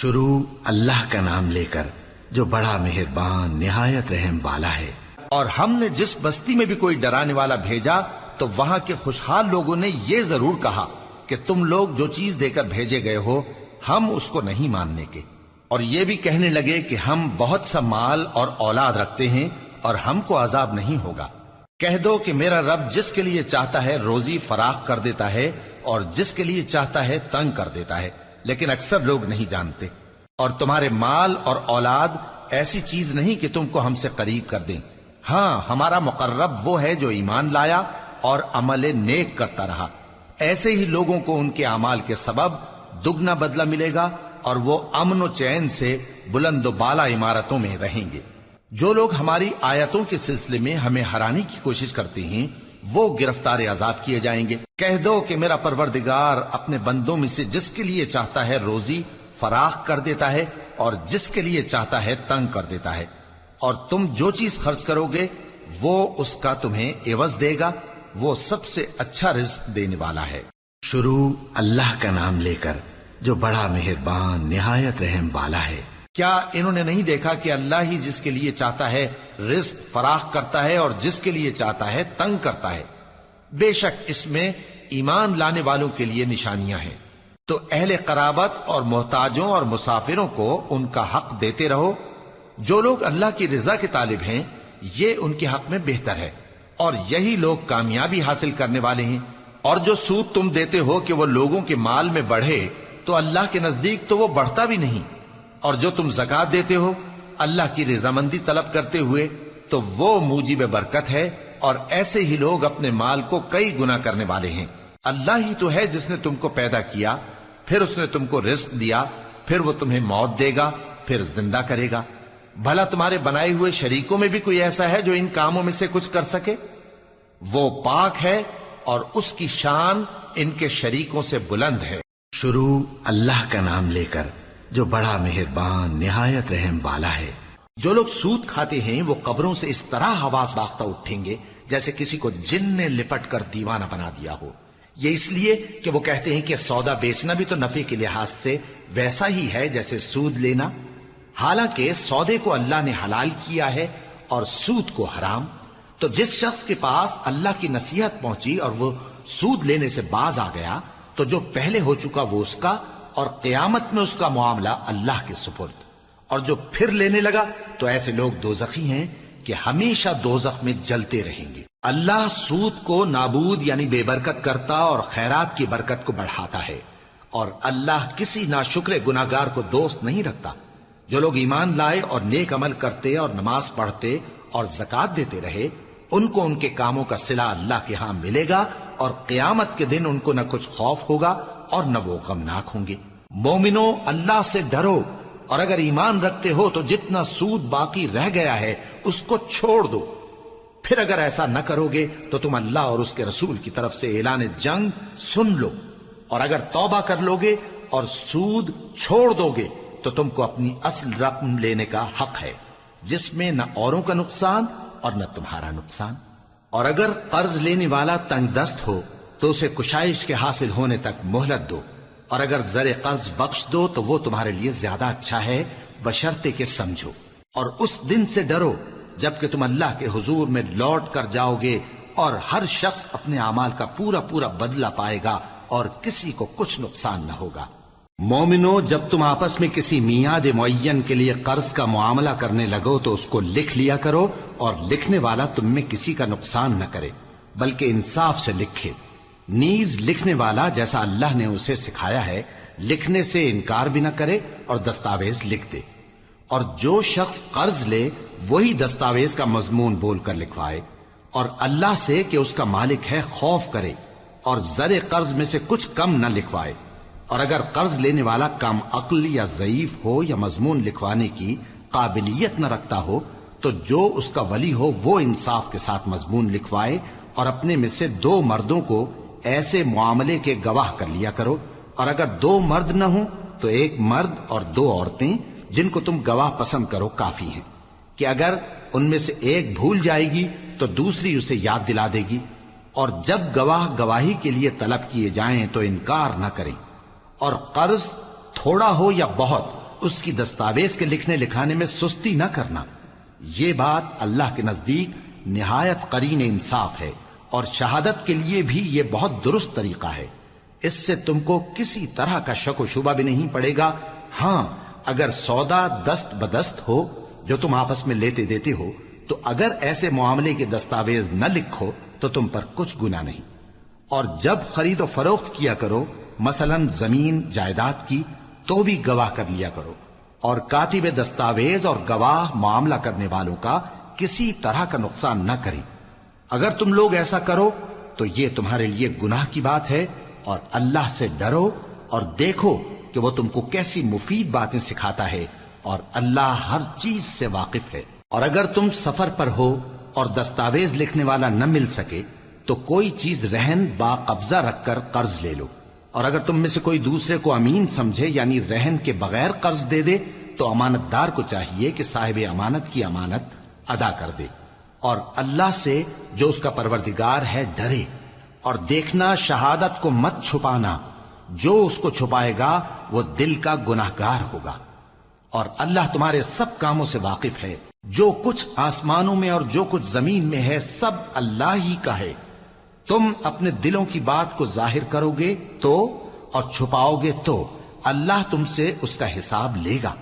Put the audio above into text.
شروع اللہ کا نام لے کر جو بڑا مہربان نہایت رحم والا ہے۔ اور ہم نے جس بستی میں بھی کوئی ڈرانے والا بھیجا تو وہاں کے خوشحال لوگوں نے یہ ضرور کہا کہ تم لوگ جو چیز دے کر بھیجے گئے ہو ہم اس کو نہیں ماننے کے، اور یہ بھی کہنے لگے کہ ہم بہت سا مال اور اولاد رکھتے ہیں اور ہم کو عذاب نہیں ہوگا۔ کہہ دو کہ میرا رب جس کے لیے چاہتا ہے روزی فراخ کر دیتا ہے اور جس کے لیے چاہتا ہے تنگ کر دیتا ہے، لیکن اکثر لوگ نہیں جانتے۔ اور تمہارے مال اور اولاد ایسی چیز نہیں کہ تم کو ہم سے قریب کر دیں، ہاں ہمارا مقرب وہ ہے جو ایمان لایا اور عمل نیک کرتا رہا، ایسے ہی لوگوں کو ان کے اعمال کے سبب دگنا بدلہ ملے گا اور وہ امن و چین سے بلند و بالا عمارتوں میں رہیں گے۔ جو لوگ ہماری آیتوں کے سلسلے میں ہمیں ہرانے کی کوشش کرتے ہیں وہ گرفتار عذاب کیے جائیں گے۔ کہہ دو کہ میرا پروردگار اپنے بندوں میں سے جس کے لیے چاہتا ہے روزی فراخ کر دیتا ہے اور جس کے لیے چاہتا ہے تنگ کر دیتا ہے، اور تم جو چیز خرچ کرو گے وہ اس کا تمہیں عوض دے گا، وہ سب سے اچھا رزق دینے والا ہے۔ شروع اللہ کا نام لے کر جو بڑا مہربان نہایت رحم والا ہے۔ کیا انہوں نے نہیں دیکھا کہ اللہ ہی جس کے لیے چاہتا ہے رزق فراخ کرتا ہے اور جس کے لیے چاہتا ہے تنگ کرتا ہے؟ بے شک اس میں ایمان لانے والوں کے لیے نشانیاں ہیں۔ تو اہل قرابت اور محتاجوں اور مسافروں کو ان کا حق دیتے رہو۔ جو لوگ اللہ کی رضا کے طالب ہیں یہ ان کے حق میں بہتر ہے، اور یہی لوگ کامیابی حاصل کرنے والے ہیں۔ اور جو سود تم دیتے ہو کہ وہ لوگوں کے مال میں بڑھے تو اللہ کے نزدیک تو وہ بڑھتا بھی نہیں، اور جو تم زکوٰۃ دیتے ہو اللہ کی رضامندی طلب کرتے ہوئے تو وہ موجب برکت ہے، اور ایسے ہی لوگ اپنے مال کو کئی گنا کرنے والے ہیں۔ اللہ ہی تو ہے جس نے تم کو پیدا کیا، پھر اس نے تم کو رزق دیا، پھر وہ تمہیں موت دے گا، پھر زندہ کرے گا۔ بھلا تمہارے بنائے ہوئے شریکوں میں بھی کوئی ایسا ہے جو ان کاموں میں سے کچھ کر سکے؟ وہ پاک ہے اور اس کی شان ان کے شریکوں سے بلند ہے۔ شروع اللہ کا نام لے کر جو بڑا مہربان نہایت رحم والا ہے۔ جو لوگ سود کھاتے ہیں وہ قبروں سے اس طرح حواس باختہ اٹھیں گے جیسے کسی کو جن نے لپٹ کر دیوانہ بنا دیا ہو۔ یہ اس لیے کہ وہ کہتے ہیں کہ سودا بیچنا بھی تو نفع کے لحاظ سے ویسا ہی ہے جیسے سود لینا، حالانکہ سودے کو اللہ نے حلال کیا ہے اور سود کو حرام۔ تو جس شخص کے پاس اللہ کی نصیحت پہنچی اور وہ سود لینے سے باز آ گیا تو جو پہلے ہو چکا وہ اس کا، اور قیامت میں اس کا معاملہ اللہ کے سپرد۔ اور جو پھر لینے لگا تو ایسے لوگ دوزخی ہیں کہ ہمیشہ دوزخ میں جلتے رہیں گے۔ اللہ سود کو نابود یعنی بے برکت کرتا اور خیرات کی برکت کو بڑھاتا ہے، اور اللہ کسی ناشکر گناہگار کو دوست نہیں رکھتا۔ جو لوگ ایمان لائے اور نیک عمل کرتے اور نماز پڑھتے اور زکوٰۃ دیتے رہے ان کو ان کے کاموں کا صلہ اللہ کے ہاں ملے گا، اور قیامت کے دن ان کو نہ کچھ خوف ہوگا اور نہ وہ غمناک ہوں گے۔ مومنو اللہ سے ڈرو، اور اگر ایمان رکھتے ہو تو جتنا سود باقی رہ گیا ہے اس کو چھوڑ دو، پھر اگر ایسا نہ کرو گے تو تم اللہ اور اس کے رسول کی طرف سے اعلان جنگ سن لو، اور اگر توبہ کر لو گے اور سود چھوڑ دو گے تو تم کو اپنی اصل رقم لینے کا حق ہے، جس میں نہ اوروں کا نقصان اور نہ تمہارا نقصان۔ اور اگر قرض لینے والا تنگ دست ہو تو اسے کشائش کے حاصل ہونے تک مہلت دو، اور اگر زر قرض بخش دو تو وہ تمہارے لیے زیادہ اچھا ہے بشرطے کہ سمجھو۔ اور اس دن سے ڈرو جبکہ تم اللہ کے حضور میں لوٹ کر جاؤ گے، اور ہر شخص اپنے اعمال کا پورا پورا بدلہ پائے گا اور کسی کو کچھ نقصان نہ ہوگا۔ مومنو جب تم آپس میں کسی میعاد معین کے لیے قرض کا معاملہ کرنے لگو تو اس کو لکھ لیا کرو، اور لکھنے والا تم میں کسی کا نقصان نہ کرے بلکہ انصاف سے لکھے۔ نیز لکھنے والا جیسا اللہ نے اسے سکھایا ہے لکھنے سے انکار بھی نہ کرے اور دستاویز لکھ دے، اور جو شخص قرض لے وہی دستاویز کا مضمون بول کر لکھوائے، اور اللہ سے کہ اس کا مالک ہے خوف کرے، اور زر قرض میں سے کچھ کم نہ لکھوائے۔ اور اگر قرض لینے والا کم عقل یا ضعیف ہو یا مضمون لکھوانے کی قابلیت نہ رکھتا ہو تو جو اس کا ولی ہو وہ انصاف کے ساتھ مضمون لکھوائے، اور اپنے میں سے 2 مردوں کو ایسے معاملے کے گواہ کر لیا کرو، اور اگر 2 مرد نہ ہوں تو 1 مرد اور 2 عورتیں جن کو تم گواہ پسند کرو کافی ہیں، کہ اگر ان میں سے ایک بھول جائے گی تو دوسری اسے یاد دلا دے گی۔ اور جب گواہ گواہی کے لیے طلب کیے جائیں تو انکار نہ کریں، اور قرض تھوڑا ہو یا بہت اس کی دستاویز کے لکھنے لکھانے میں سستی نہ کرنا. یہ بات اللہ کے نزدیک نہایت قرین انصاف ہے، اور شہادت کے لیے بھی یہ بہت درست طریقہ ہے. اس سے تم کو کسی طرح کا شک و شبہ بھی نہیں پڑے گا. ہاں، اگر سودا دست بدست ہو جو تم آپس میں لیتے دیتے ہو، تو اگر ایسے معاملے کے دستاویز نہ لکھو تو تم پر کچھ گناہ نہیں. اور جب خرید و فروخت کیا کرو، مثلا زمین جائیداد کی، تو بھی گواہ کر لیا کرو. اور کاتب دستاویز اور گواہ معاملہ کرنے والوں کا کسی طرح کا نقصان نہ کریں. اگر تم لوگ ایسا کرو تو یہ تمہارے لیے گناہ کی بات ہے. اور اللہ سے ڈرو اور دیکھو کہ وہ تم کو کیسی مفید باتیں سکھاتا ہے، اور اللہ ہر چیز سے واقف ہے. اور اگر تم سفر پر ہو اور دستاویز لکھنے والا نہ مل سکے تو کوئی چیز رہن با قبضہ رکھ کر قرض لے لو. اور اگر تم میں سے کوئی دوسرے کو امین سمجھے، یعنی رہن کے بغیر قرض دے دے، تو امانت دار کو چاہیے کہ صاحب امانت کی امانت ادا کر دے. اور اللہ سے جو اس کا پروردگار ہے ڈرے. اور دیکھنا، شہادت کو مت چھپانا، جو اس کو چھپائے گا وہ دل کا گناہگار ہوگا. اور اللہ تمہارے سب کاموں سے واقف ہے. جو کچھ آسمانوں میں اور جو کچھ زمین میں ہے سب اللہ ہی کا ہے. تم اپنے دلوں کی بات کو ظاہر کرو گے تو، اور چھپاؤ گے تو، اللہ تم سے اس کا حساب لے گا.